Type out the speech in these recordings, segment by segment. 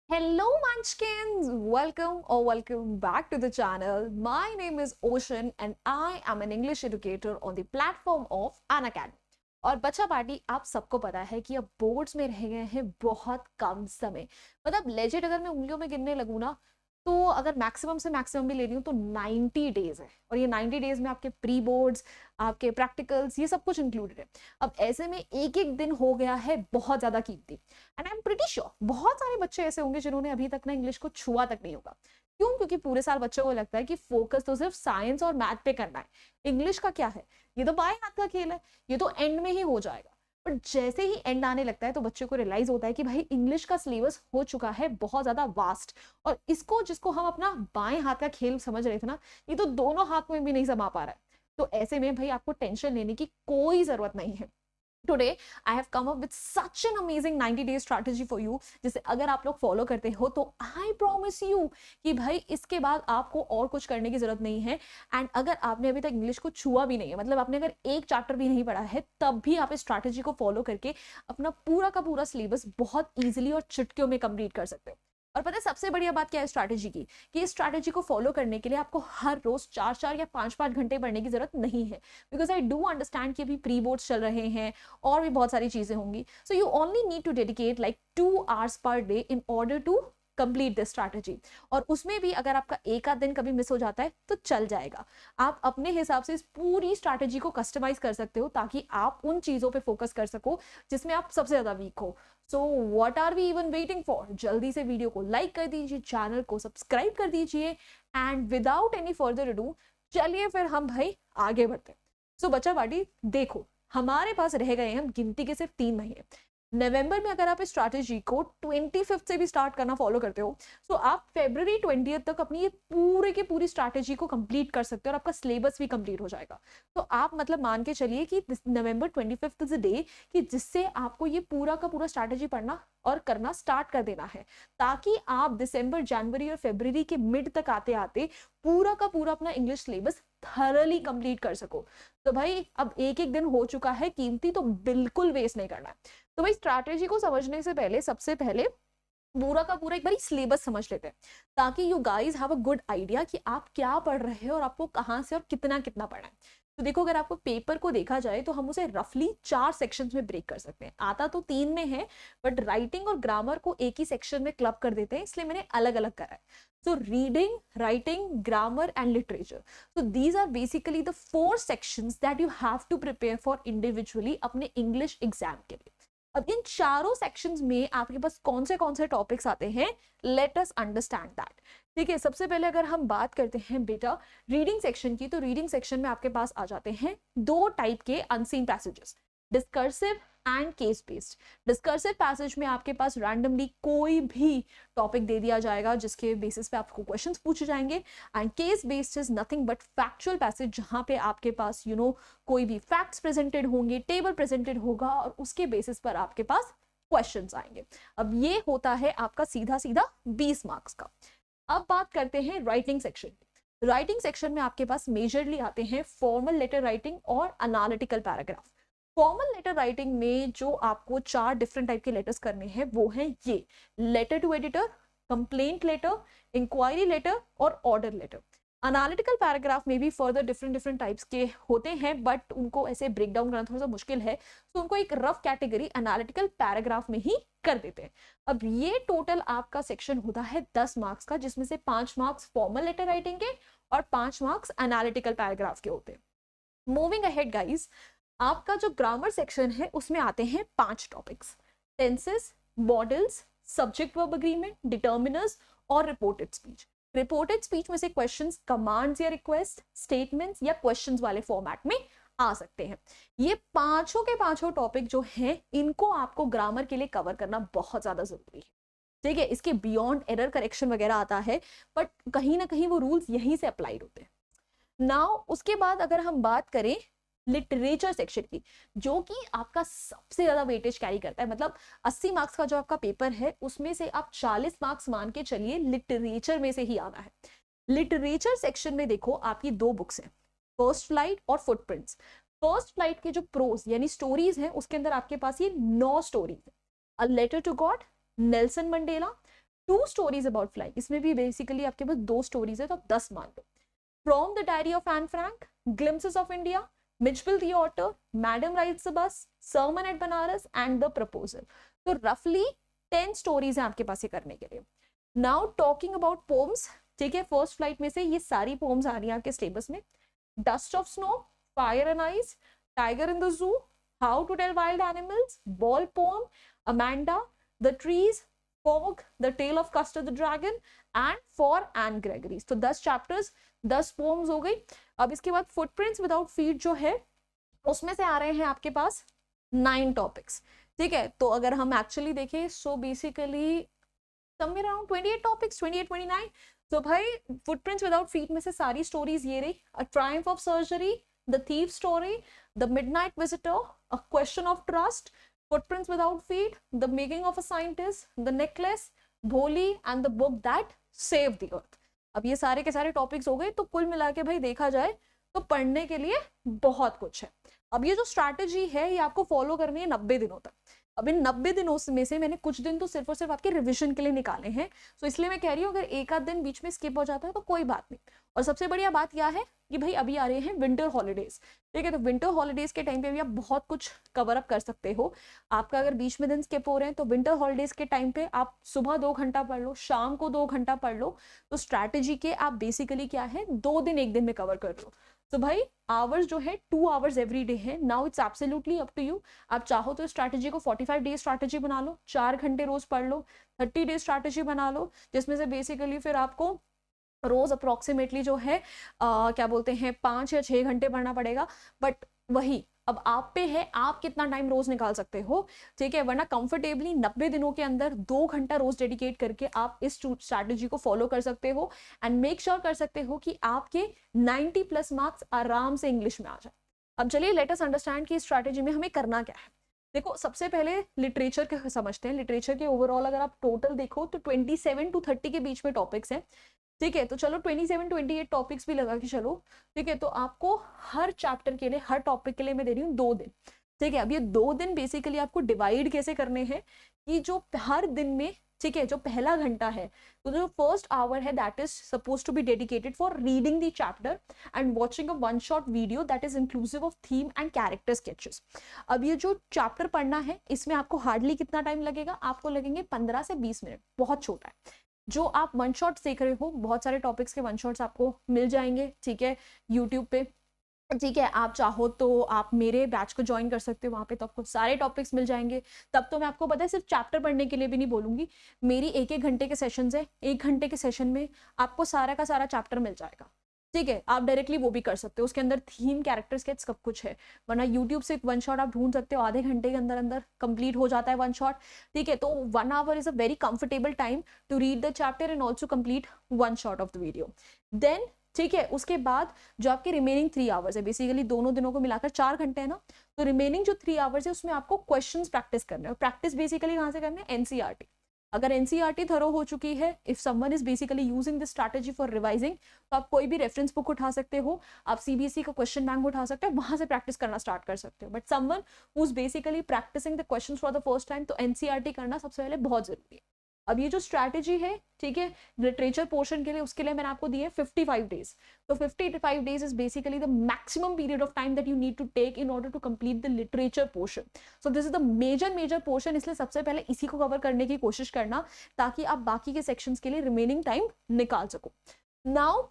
Hello Munchkins! Welcome back to the channel. My name is Ocean and I am an English educator on the platform of Unacademy. और बच्चा party आप सबको पता है कि अब बोर्ड्स में रह गए हैं बहुत कम समय। मतलब लेजिट अगर मैं उंगलियों में गिनने लगूँ ना, तो अगर मैक्सिमम से मैक्सिमम भी ले रही हूँ तो 90 डेज है। और ये 90 डेज में आपके प्री बोर्ड्स, आपके प्रैक्टिकल्स, ये सब कुछ इंक्लूडेड है। अब ऐसे में एक एक दिन हो गया है बहुत ज्यादा कीमती। And I am pretty sure बहुत सारे बच्चे ऐसे होंगे जिन्होंने अभी तक ना इंग्लिश को छुआ तक नहीं होगा। क्यों? क्योंकि पूरे साल बच्चों को लगता है कि फोकस तो सिर्फ साइंस और मैथ पे करना है, इंग्लिश का क्या है, ये तो बाएं हाथ का खेल है, ये तो एंड में ही हो जाएगा। बट जैसे ही एंड आने लगता है तो बच्चे को रियलाइज होता है कि भाई इंग्लिश का सिलेबस हो चुका है बहुत ज्यादा वास्ट। और इसको जिसको हम अपना बाएं हाथ का खेल समझ रहे थे ना, ये तो दोनों हाथ में भी नहीं समा पा रहा है। तो ऐसे में भाई आपको टेंशन लेने की कोई जरूरत नहीं है। Today I have come up with such an amazing 90 days strategy for you, जिसे अगर आप लोग फॉलो करते हो तो आई प्रॉमिस यू कि भाई इसके बाद आपको और कुछ करने की जरूरत नहीं है। एंड अगर आपने अभी तक इंग्लिश को छुआ भी नहीं है, मतलब आपने अगर एक चैप्टर भी नहीं पढ़ा है, तब भी आप इस स्ट्रैटेजी को फॉलो करके अपना पूरा का पूरा सिलेबस बहुत ईजिली और चुटकियों में कंप्लीट कर सकते हो। और पता है सबसे बढ़िया बात क्या है स्ट्रैटेजी की, कि इस स्ट्रैटेजी को फॉलो करने के लिए आपको हर रोज 4 या 5 घंटे पढ़ने की जरूरत नहीं है। बिकॉज आई डू अंडरस्टैंड कि अभी प्री बोर्ड्स चल रहे हैं और भी बहुत सारी चीजें होंगी। So you only need to dedicate like 2 hours per day in order to complete this strategy. और उसमें भी अगर आपका एक आध दिन कभी मिस हो जाता है तो चल जाएगा। आप अपने हिसाब से इस पूरी स्ट्रैटेजी को कस्टमाइज कर सकते हो ताकि आप उन चीजों पे फोकस कर सको जिसमें आप सबसे ज्यादा वीक हो। So what are we even waiting for? जल्दी से वीडियो को लाइक कर दीजिए, चैनल को सब्सक्राइब कर दीजिए। And without any further ado चलिए फिर हम भाई आगे बढ़ते हैं। सो बच्चा पार्टी देखो, हमारे पास रह गए हैं गिनती के सिर्फ 3 महीने। नवंबर में अगर आप इस स्ट्रैटेजी को 25 से भी स्टार्ट करना फॉलो करते हो, तो आप February 20 तक अपनी ये पूरे की पूरी स्ट्रैटेजी को कंप्लीट कर सकते हो और आपका सिलेबस भी कंप्लीट हो जाएगा। तो आप मतलब मान के चलिए कि नवंबर 25 इज अ डे कि जिससे आपको ये पूरा का पूरा स्ट्रैटेजी पढ़ना और करना स्टार्ट कर देना है, ताकि आप दिसंबर, जनवरी और फरवरी के मिड तक आते आते पूरा का पूरा अपना इंग्लिश सिलेबस थरली कंप्लीट कर सको। तो भाई अब एक एक दिन हो चुका है कीमती, तो बिल्कुल वेस्ट नहीं करना है। तो भाई स्ट्रैटेजी को समझने से पहले सबसे पहले पूरा का पूरा एक बार सिलेबस समझ लेते हैं, ताकि you guys have a good idea कि आप क्या पढ़ रहे हो और आपको कहाँ से और कितना कितना पढ़ना है। तो देखो, अगर आपको पेपर को देखा जाए तो हम उसे रफली 4 सेक्शंस में ब्रेक कर सकते हैं। आता तो 3 में है, बट राइटिंग और ग्रामर को एक ही सेक्शन में क्लब कर देते हैं, इसलिए मैंने अलग अलग करा है। So reading, writing, grammar and literature, so these are basically the 4 sections that you have to prepare for individually अपने इंग्लिश एग्जाम के लिए। अब इन चारों सेक्शंस में आपके पास कौन से टॉपिक्स आते हैं, लेट अस अंडरस्टैंड दैट। ठीक है, सबसे पहले अगर हम बात करते हैं बेटा रीडिंग सेक्शन की, तो रीडिंग सेक्शन में आपके पास आ जाते हैं 2 टाइप के unseen passages, discursive and case based. Discursive passage में आपके पास रैंडमली कोई भी टॉपिक दे दिया जाएगा जिसके बेसिस पे आपको क्वेश्चंस पूछे जाएंगे। And case based is nothing but factual passage, जहां पे आपके पास कोई भी फैक्ट्स प्रेजेंटेड होंगे, टेबल प्रेजेंटेड होगा और उसके बेसिस पर आपके पास क्वेश्चंस आएंगे। अब ये होता है आपका सीधा सीधा 20 मार्क्स का। अब बात करते हैं राइटिंग सेक्शन की। राइटिंग सेक्शन में आपके पास मेजरली आते हैं फॉर्मल लेटर राइटिंग और analytical paragraph. Formal letter writing में जो आपको 4 डिफरेंट टाइप के लेटर्स करने हैं वो हैं ये: letter to editor, complaint letter, inquiry letter और ऑर्डर लेटर। एनालिटिकल पैराग्राफ में भी फर्दर डिफरेंट डिफरेंट टाइप्स के होते हैं, बट उनको ऐसे ब्रेक डाउन करना थोड़ा सा मुश्किल है, तो उनको एक रफ कैटेगरी एनालिटिकल पैराग्राफ में ही कर देते हैं। अब ये टोटल आपका सेक्शन होता है 10 मार्क्स का, जिसमें से 5 मार्क्स फॉर्मल लेटर राइटिंग के और 5 मार्क्स एनालिटिकल पैराग्राफ के होते हैं। मूविंग अहेड गाइस, आपका जो ग्रामर सेक्शन है उसमें आते हैं 5 topics: tenses, models, subject verb agreement, determiners और रिपोर्टेड स्पीच। रिपोर्टेड स्पीच में से क्वेश्चंस, कमांड्स या रिक्वेस्ट, स्टेटमेंट्स या क्वेश्चंस वाले फॉर्मेट में आ सकते हैं। ये पांचों के पांचों टॉपिक जो हैं, इनको आपको ग्रामर के लिए कवर करना बहुत ज्यादा जरूरी है। ठीक है, इसके बियॉन्ड एरर करेक्शन वगैरह आता है, बट कहीं ना कहीं वो रूल्स यहीं से अप्लाइड होते हैं। नाउ उसके बाद अगर हम बात करें लिटरेचर सेक्शन की, जो कि आपका सबसे ज्यादा वेटेज कैरी करता है, मतलब 80 मार्क्स का जो आपका पेपर है उसमें से आप 40 मार्क्स मान के चलिए लिटरेचर में से ही आना है। लिटरेचर सेक्शन में देखो आपकी 2 बुक्स हैं, फर्स्ट फ्लाइट और फुटप्रिंट्स। फर्स्ट फ्लाइट के जो प्रोज यानी स्टोरीज हैं उसके अंदर आपके पास ये 9 स्टोरीज है: a letter to God, Nelson Mandela, 2 stories about flying, इसमें भी बेसिकली आपके पास 2 स्टोरीज है तो आप 10 मान लो। From the diary of Anne Frank, glimpses of India, Mijbil the otter, madam rides the bus, sermon at Benares and the proposal. तो रफली 10 स्टोरीज हैं आपके पास ये करने के लिए। नाउ टॉकिंग अबाउट पोम्स, ठीक है, फर्स्ट फ्लाइट में से ये सारी पोम्स आ रही हैं आपके सिलेबस में। Dust of snow, fire and ice, tiger in the zoo, how to tell wild animals, ball poem, Amanda, the trees, fog, the tale of Custard the dragon and for Anne Gregory. तो 10 chapters, 10 poems हो गई। अब इसके बाद footprints without feet जो है उसमें से आ रहे हैं आपके पास 9 टॉपिक्स, ठीक है। तो अगर हम एक्चुअली देखें so basically somewhere around 28 topics, 28-29। तो भाई फुटप्रिंट्स विदाउट फीट में से सारी स्टोरीज ये रही। A triumph of surgery, the thief story, the midnight visitor, a question of trust, footprints without feet, the making of a scientist, the necklace, Bholi and the book that saved the earth. अब ये सारे के सारे topics हो गए। तो कुल मिला के भाई देखा जाए तो पढ़ने के लिए बहुत कुछ है। अब ये जो स्ट्रैटेजी है ये आपको फॉलो करनी है 90 दिनों तक। अब इन 90 दिनों में से मैंने कुछ दिन तो सिर्फ और सिर्फ आपके रिवीजन के लिए निकाले हैं, तो इसलिए मैं कह रही हूँ अगर एक आध दिन बीच में स्किप हो जाता है तो कोई बात नहीं। और सबसे बढ़िया बात यह है कि भाई अभी आ रहे हैं विंटर हॉलीडेज, ठीक है। तो विंटर हॉलीडेज के टाइम पे भी आप बहुत कुछ कवर अप कर सकते हो। आपका अगर बीच में दिन स्किप हो रहे हैं तो विंटर हॉलीडेज के टाइम पे आप सुबह 2 घंटा पढ़ लो, शाम को 2 घंटा पढ़ लो। तो स्ट्रैटेजी के आप बेसिकली क्या है 2 दिन 1 दिन में कवर कर लो। तो भाई आवर्स जो है 2 आवर्स एवरी डे है। Now it's absolutely up to you. आप चाहो तो स्ट्रैटेजी को 45 डे स्ट्रैटेजी बना लो, 4 घंटे रोज पढ़ लो। 30 डे स्ट्रैटेजी बना लो जिसमें से बेसिकली फिर आपको रोज अप्रोक्सीमेटली जो है क्या बोलते हैं 5 या 6 घंटे पढ़ना पड़ेगा। बट वही अब आप पे है आप कितना टाइम रोज निकाल सकते हो, ठीक है। वरना कंफर्टेबली 90 दिनों के अंदर 2 घंटा रोज डेडिकेट करके आप इस स्ट्रैटेजी को फॉलो कर सकते हो एंड मेक श्योर कर सकते हो कि आपके 90+ मार्क्स आराम से इंग्लिश में आ जाए। अब चलिए लेट अस अंडरस्टैंड कि इस स्ट्रैटेजी में हमें करना क्या है। देखो सबसे पहले लिटरेचर के समझते हैं। लिटरेचर के ओवरऑल अगर आप टोटल देखो तो 27 to 30 के बीच में टॉपिक्स हैं, ठीक है। तो चलो 27-28 टॉपिक्स भी लगा के चलो, ठीक है। तो आपको हर चैप्टर के लिए हर टॉपिक के लिए मैं दे रही हूँ 2 दिन, ठीक है। अब ये 2 दिन बेसिकली आपको डिवाइड कैसे करने हैं कि जो हर दिन में, ठीक है, जो पहला घंटा है तो जो फर्स्ट आवर है that is suppose to be dedicated for reading the chapter and watching a 1 shot video that is inclusive of theme and character sketches. अब ये जो चैप्टर पढ़ना है इसमें आपको हार्डली कितना टाइम लगेगा, आपको लगेंगे 15 से 20 मिनट, बहुत छोटा है। जो आप 1 शॉट देख रहे हो बहुत सारे टॉपिक्स के 1 शॉट्स आपको मिल जाएंगे, ठीक है, यूट्यूब पे, ठीक है। आप चाहो तो आप मेरे बैच को ज्वाइन कर सकते हो, वहाँ पे तो आपको सारे टॉपिक्स मिल जाएंगे। तब तो मैं आपको पता है सिर्फ चैप्टर पढ़ने के लिए भी नहीं बोलूंगी, मेरी 1-1 घंटे के सेशंस है, 1 घंटे के सेशन में आपको सारा का सारा चैप्टर मिल जाएगा, ठीक है। आप डायरेक्टली वो भी कर सकते हो, उसके अंदर थीम कैरेक्टर स्केच सब कुछ है। वरना यूट्यूब से 1 शॉट आप ढूंढ सकते हो, आधे घंटे के अंदर अंदर कंप्लीट हो जाता है 1 शॉट, ठीक है। तो 1 hour is a very comfortable time to read the chapter and also complete 1 shot of the video. Then ठीक है, उसके बाद जो आपके रिमेनिंग 3 आवर्स है, बेसिकली दोनों दिनों को मिलाकर 4 घंटे है ना, तो रिमेनिंग जो 3 आवर्स है उसमें आपको क्वेश्चंस प्रैक्टिस करने हैं। प्रैक्टिस बेसिकली कहाँ से करना है, एनसीईआरटी। अगर एनसीईआरटी थरो हो चुकी है, if someone is basically using this strategy for revising, तो आप कोई भी रेफरेंस बुक उठा सकते हो, आप सीबीएसई का क्वेश्चन बैंक उठा सकते हो, वहां से प्रैक्टिस करना स्टार्ट कर सकते हो। But someone who is basically practicing the questions for the first time, तो एनसीईआरटी करना सबसे पहले बहुत जरूरी है। अब ये जो स्ट्रैटेजी है, ठीक है, लिटरेचर पोर्शन के लिए, उसके लिए मैंने आपको दिए 55 डेज। तो 55 days is basically the maximum period of time that you need to take in order to complete the literature portion. So this is the major portion, इसलिए सबसे पहले इसी को कवर करने की कोशिश करना ताकि आप बाकी के सेक्शंस के लिए रिमेनिंग टाइम निकाल सको। नाउ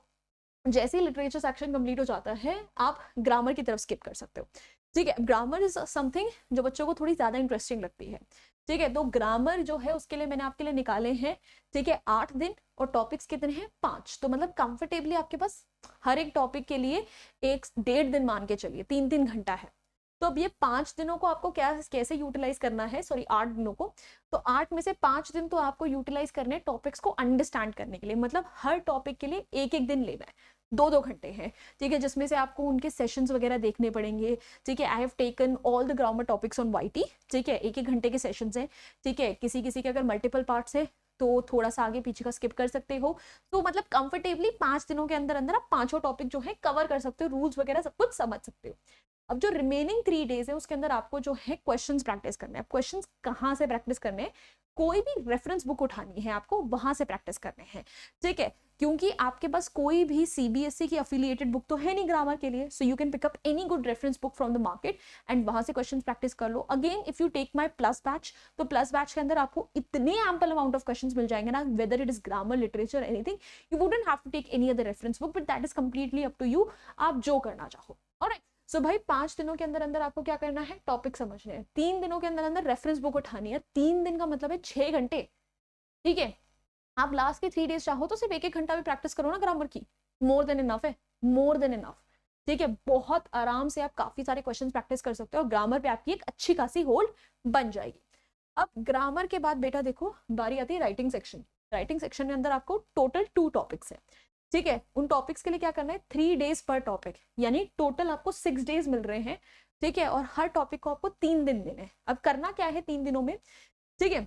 जैसे ही लिटरेचर सेक्शन कंप्लीट हो जाता है आप ग्रामर की तरफ स्किप कर सकते हो, ठीक है। ग्रामर इज समथिंग जो बच्चों को थोड़ी ज्यादा इंटरेस्टिंग लगती है, ठीक है। तो ग्रामर जो है उसके लिए मैंने आपके लिए निकाले हैं, ठीक है, 8 दिन, और टॉपिक्स कितने हैं 5। तो मतलब कंफर्टेबली आपके पास हर एक टॉपिक के लिए 1-1.5 दिन मान के चलिए, 3-3 घंटा है। तो अब ये 5 दिनों को आपको कैसे यूटिलाइज करना है, सॉरी 8 दिनों को, तो 8 में से 5 दिन तो आपको यूटिलाइज करने टॉपिक्स को अंडरस्टैंड करने के लिए, मतलब हर टॉपिक के लिए 1-1 दिन लेना है, 2-2 घंटे हैं, ठीक है, जिसमें से आपको उनके सेशंस वगैरह देखने पड़ेंगे, ठीक है। I have taken all the grammar topics on YT, ठीक है, 1-1 घंटे के सेशंस हैं, ठीक है। किसी किसी के अगर मल्टीपल पार्ट्स है तो थोड़ा सा आगे पीछे का स्किप कर सकते हो। तो मतलब कंफर्टेबली 5 दिनों के अंदर अंदर आप 5 टॉपिक जो है कवर कर सकते हो, रूल्स वगैरह सब कुछ समझ सकते हो। अब जो रिमेनिंग 3 डेज है उसके अंदर आपको जो है क्वेश्चंस प्रैक्टिस करने हैं। क्वेश्चंस कहाँ से प्रैक्टिस करने हैं, कोई भी रेफरेंस बुक उठानी है आपको, वहां से प्रैक्टिस करने हैं, ठीक है, क्योंकि आपके पास कोई भी सीबीएसई की अफिलिएटेड बुक तो है नहीं ग्रामर के लिए, so you can pick up any good reference book from the market and वहां से क्वेश्चन प्रैक्टिस कर लो। Again if you take my plus batch, तो प्लस बैच के अंदर आपको इतने एम्पल अमाउंट ऑफ क्वेश्चन मिल जाएंगे ना, whether it is grammar, literature, anything, you wouldn't have to take any other reference book, but that is completely up to you, आप जो करना चाहो। ऑलराइट, सो भाई 5 दिनों के अंदर अंदर आपको क्या करना है, टॉपिक समझने हैं, 3 दिनों के अंदर अंदर रेफरेंस बुक उठानी है, 3 दिन का मतलब है 6 घंटे, ठीक है। आप लास्ट के 3 डेज चाहो तो सिर्फ 1-1 घंटा भी प्रैक्टिस करो ना ग्रामर की, मोर देन इनफ है, मोर देन इनफ, ठीक है। बहुत आराम से आप काफी सारे क्वेश्चंस प्रैक्टिस कर सकते हो और ग्रामर पे आपकी एक अच्छी खासी होल्ड बन जाएगी। अब ग्रामर के बाद बेटा देखो बारी आती है राइटिंग सेक्शन। राइटिंग सेक्शन के अंदर आपको टोटल 2 टॉपिक्स है, ठीक है। उन टॉपिक्स के लिए क्या करना है, 3 डेज पर टॉपिक, यानी टोटल आपको 6 डेज मिल रहे हैं, ठीक है, और हर टॉपिक को आपको 3 दिन देने हैं। अब करना क्या है 3 दिनों में, ठीक है,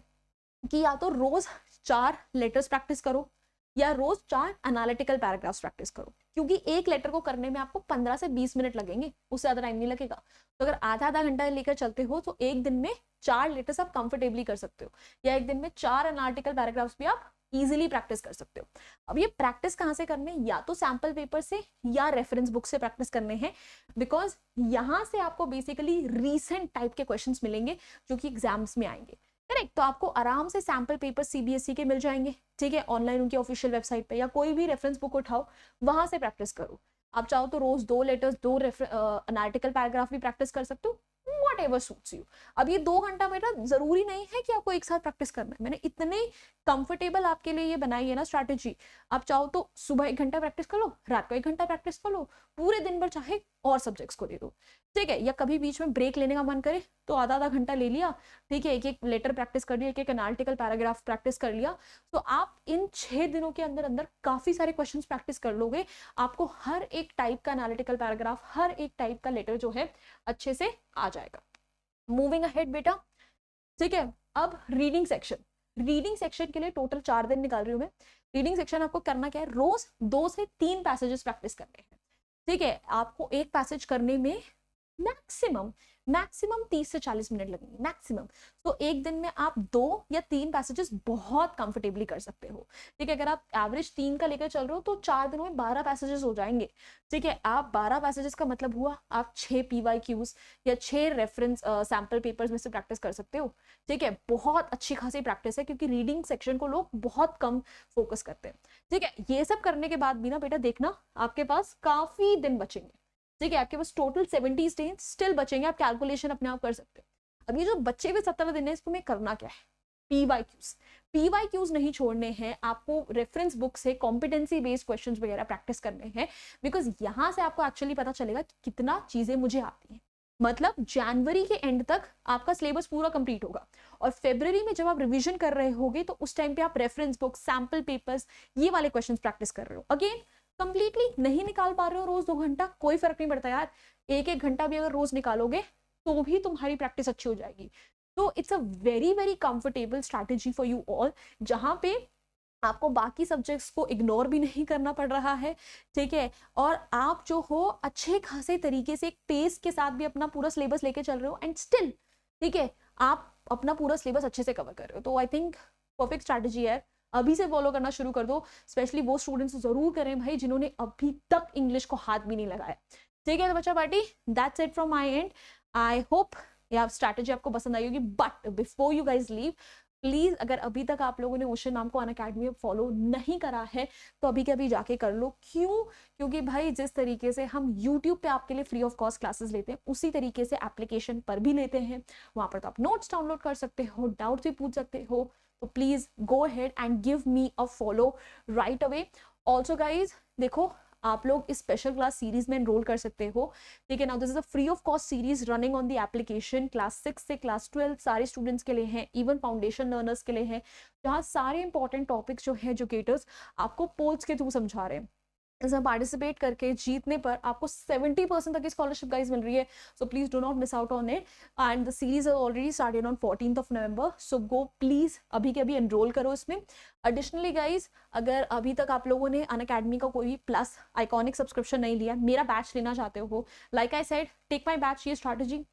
कि या तो रोज 4 लेटर्स प्रैक्टिस करो या रोज 4 एनालिटिकल पैराग्राफ्स प्रैक्टिस करो, क्योंकि एक लेटर को करने में आपको 15 से 20 मिनट लगेंगे, उससे ज्यादा टाइम नहीं लगेगा। तो अगर आधा घंटा लेकर चलते हो तो एक दिन में 4 लेटर्स आप कंफर्टेबली कर सकते हो, या एक दिन में 4 एनालिटिकल पैराग्राफ्स भी आप इजीली प्रैक्टिस कर सकते हो। अब ये प्रैक्टिस कहाँ से करने, या तो सैंपल पेपर से या रेफरेंस बुक से प्रैक्टिस करने हैं, बिकॉज यहाँ से आपको बेसिकली रीसेंट टाइप के क्वेश्चंस मिलेंगे जो कि एग्जाम्स में आएंगे, करेक्ट। तो आपको आराम से सैंपल पेपर सीबीएसई के मिल जाएंगे, ठीक है, ऑनलाइन उनकी ऑफिशियल वेबसाइट पे, या कोई भी रेफरेंस बुक उठाओ वहां से प्रैक्टिस करो। आप चाहो तो रोज 2 लेटर्स 2 एनालिटिकल पैराग्राफ भी प्रैक्टिस कर सकते हो, whatever suits you। अब ये 2 घंटा बेटा जरूरी नहीं है कि आपको एक साथ प्रैक्टिस करना है, मैंने इतने कंफर्टेबल आपके लिए ये बनाई है ना स्ट्रैटेजी। आप चाहो तो सुबह 1 घंटा प्रैक्टिस कर लो, रात को 1 घंटा प्रैक्टिस कर लो, पूरे दिन भर चाहे और सब्जेक्ट्स को दे दो, ठीक है, या कभी बीच में ब्रेक लेने का मन करे तो आधा घंटा ले लिया, ठीक है, एक लेटर प्रैक्टिस कर लिया, एक एनालिटिकल पैराग्राफ प्रैक्टिस कर लिया। तो आप इन 6 दिनों के अंदर अंदर काफी सारे क्वेश्चंस प्रैक्टिस कर लोगे, आपको हर एक टाइप का एनालिटिकल पैराग्राफ, हर एक टाइप का लेटर जो है अच्छे से आ जाएगा। मूविंग अहेड बेटा, ठीक है। अब रीडिंग सेक्शन, रीडिंग सेक्शन के लिए टोटल 4 दिन निकाल रही हूँ मैं। रीडिंग सेक्शन आपको करना क्या है, रोज 2 से 3 पैसेजेस प्रैक्टिस करने हैं, ठीक है। आपको एक पैसेज करने में मैक्सिमम 30 से 40 मिनट लगेंगे मैक्सिमम। तो एक दिन में आप 2 या 3 पैसेजेस बहुत कंफर्टेबली कर सकते हो, ठीक है। अगर आप एवरेज 3 का लेकर चल रहे हो तो 4 दिनों में 12 पैसेजेस हो जाएंगे, ठीक है। आप 12 पैसेजेस का मतलब हुआ आप 6 PYQs या 6 रेफरेंस सैंपल पेपर्स में से प्रैक्टिस कर सकते हो, ठीक है। बहुत अच्छी खासी प्रैक्टिस है, क्योंकि रीडिंग सेक्शन को लोग बहुत कम फोकस करते हैं, ठीक है। ये सब करने के बाद भी ना बेटा देखना आपके पास काफी दिन बचेंगे, ठीक है, आपके पास टोटल 70 डेज स्टिल बचेंगे, आप कैलकुलेशन अपने आप कर सकते हैं। अब ये जो बच्चे हुए 17 दिन है, इसको में करना क्या है, PYQs नहीं छोड़ने हैं आपको, रेफरेंस बुक से कॉम्पिटेंसी बेस्ड क्वेश्चंस वगैरह प्रैक्टिस करने हैं, बिकॉज यहाँ से आपको एक्चुअली पता चलेगा कि कितना चीजें मुझे आती हैं। मतलब जनवरी के एंड तक आपका सिलेबस पूरा कंप्लीट होगा, और फरवरी में जब आप रिवीजन कर रहे होगे तो उस टाइम पे आप रेफरेंस बुक, सैंपल पेपर्स, ये वाले क्वेश्चंस प्रैक्टिस कर रहे हो। अगेन कंप्लीटली नहीं निकाल पा रहे हो रोज 2 घंटा, कोई फर्क नहीं पड़ता यार, 1-1 घंटा भी अगर रोज निकालोगे तो भी तुम्हारी प्रैक्टिस अच्छी हो जाएगी। तो it's a very very comfortable strategy for you all, जहां पे आपको बाकी सब्जेक्ट्स को इग्नोर भी नहीं करना पड़ रहा है, ठीक है, और आप जो हो अच्छे खासे तरीके से एक पेस के साथ भी अपना पूरा सिलेबस लेके चल रहे हो, एंड स्टिल, ठीक है, आप अपना पूरा सिलेबस अच्छे से कवर कर रहे हो। तो आई थिंक परफेक्ट स्ट्रैटेजी है, अभी से फॉलो करना शुरू कर दो। स्पेशली वो स्टूडेंट्स जरूर करें भाई जिन्होंने अभी तक इंग्लिश को हाथ भी नहीं लगाया, ठीक है। तो बच्चा party, that's it from my and. I hope यह स्ट्रैटेजी आपको पसंद आई होगी, but before you guys leave, please अगर अभी तक आप लोगों ने ओशन नाम को अनअकैडमी फॉलो नहीं करा है तो अभी के अभी जाके कर लो। क्यों? क्योंकि भाई जिस तरीके से हम YouTube पे आपके लिए फ्री ऑफ कॉस्ट क्लासेस लेते हैं, उसी तरीके से एप्लीकेशन पर भी लेते हैं। वहां पर तो आप नोट्स डाउनलोड कर सकते हो, डाउट्स भी पूछ सकते हो। तो please go ahead and give me a follow right away. Also guys देखो, आप लोग इस स्पेशल क्लास सीरीज में एनरोल कर सकते हो, ठीक है ना। This is a free of cost series running on the application. Class 6 से क्लास 12 सारे स्टूडेंट्स के लिए हैं, इवन फाउंडेशन लर्नर्स के लिए है, जहाँ सारे इंपॉर्टेंट टॉपिक्स जो है एजुकेटर्स आपको पोल्स के थ्रू समझा रहे हैं। इसमें पार्टिसिपेट करके जीतने पर आपको 70% तक की स्कॉलरशिप गाइज मिल रही है। So please do not miss out on it, and the series already started on 14th of November। So go please अभी के अभी एनरोल करो इसमें। एडिशनली गाइज, अगर अभी तक आप लोगों ने अनअकैडमी का कोई भी प्लस आइकॉनिक सब्सक्रिप्शन नहीं लिया, मेरा बैच लेना चाहते हो, like I said, take my batch, ये स्ट्रैटेजी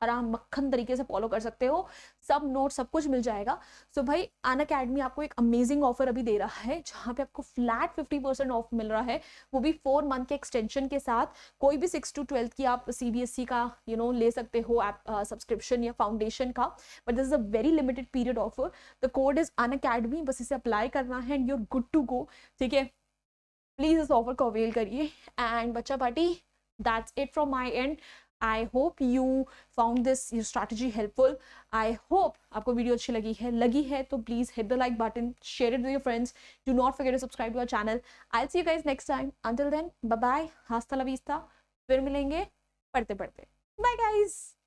आराम मक्खन तरीके से फॉलो कर सकते हो, सब नोट सब कुछ मिल जाएगा। सो भाई अनअकैडमी आपको एक अमेजिंग ऑफर अभी दे रहा है जहाँ पे आपको फ्लैट 50% ऑफ मिल रहा है, वो भी 4 मंथ के एक्सटेंशन के साथ। कोई भी 6 to 12 की आप CBSE का ले सकते हो ऐप सब्सक्रिप्शन या फाउंडेशन का, but this is a very limited period offer. The code is Unacademy, बस इसे अप्लाई करना है and you are good to go. ठीक है, प्लीज इस ऑफर को अवेल करिए। एंड बच्चा party, that's it from my end. I hope you found this strategy helpful. I hope आपको वीडियो अच्छी लगी है तो please hit the like button, share it with your friends, do not forget to subscribe to our channel. I see you guys next time, until then bye bye, हास्ता ला विस्ता, फिर मिलेंगे पढ़ते पढ़ते। Bye guys.